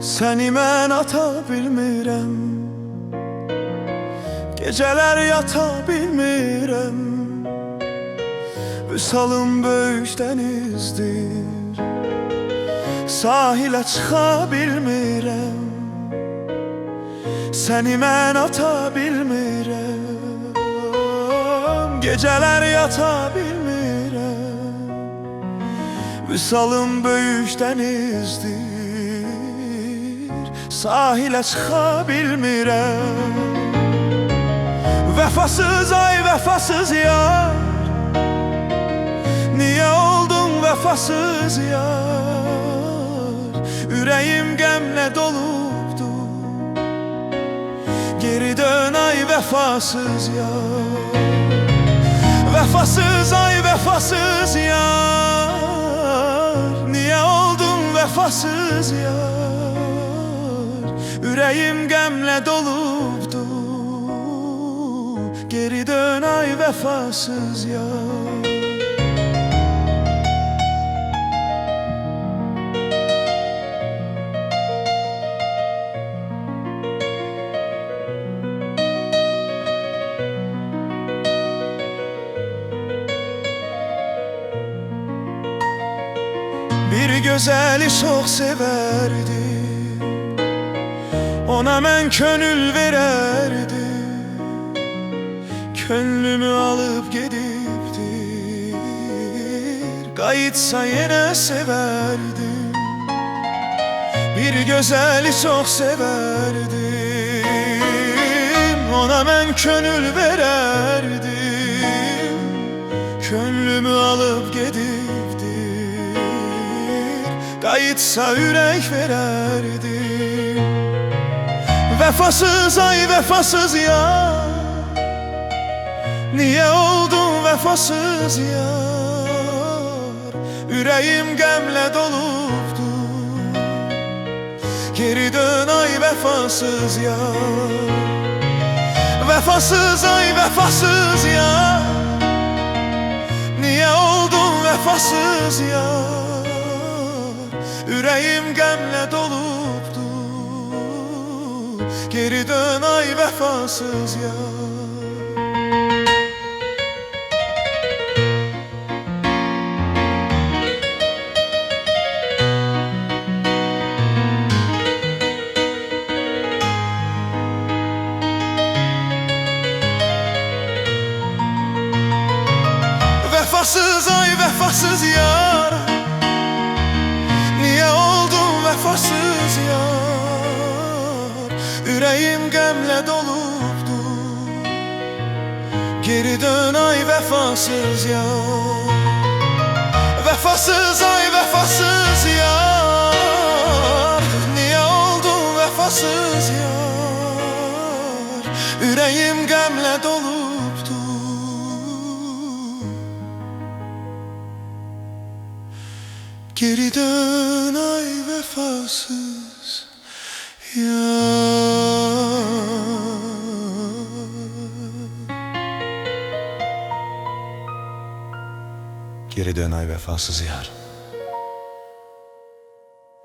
Səni mən ata bilmirəm, gecələr yata bilmirəm. Vüsalım böyük dənizdir, sahilə çıxa bilmirəm. Səni mən ata bilmirəm, gecələr yata bilmirəm. Vüsalım böyük dənizdir, sahilə çıxa bilmirəm. Vəfasız ay vəfasız yar, niyə oldun vəfasız yar? Ürəyim qəmlə dolubdur, geri dön ay vəfasız yar. Vəfasız ay vəfasız yar, niyə oldun vəfasız yar? Ürəyim qəmlə dolubdur, geri dön ay vəfasız yar. Bir gözəli çox sevərdim, ona mən könül verərdim. Könlümü alıb gedibdir, qayıtsa yenə sevərdim. Bir gözəli çox sevərdim, ona mən könül verərdim. Könlümü alıb gedibdir, qayıtsa ürək verərdim. Vəfasız ay vəfasız yar, niyə oldun vəfasız yar? Ürəyim qəmlə dolubdur, geri dön ay vəfasız yar. Vəfasız ay vəfasız yar, niyə oldun vəfasız yar? Ürəyim qəmlə dolubdur, geri dön ay vəfasız yar. Vəfasız ay vəfasız yar, niyə oldun vəfasız yar? Ürəyim qəmlə dolubdur, geri dön ay vəfasız yar. Vəfasız ay vəfasız yar, niyə oldun vəfasız yar? Ürəyim qəmlə dolubdur, geri dön ay vəfasız yar. Geri dön ay vəfasız yar.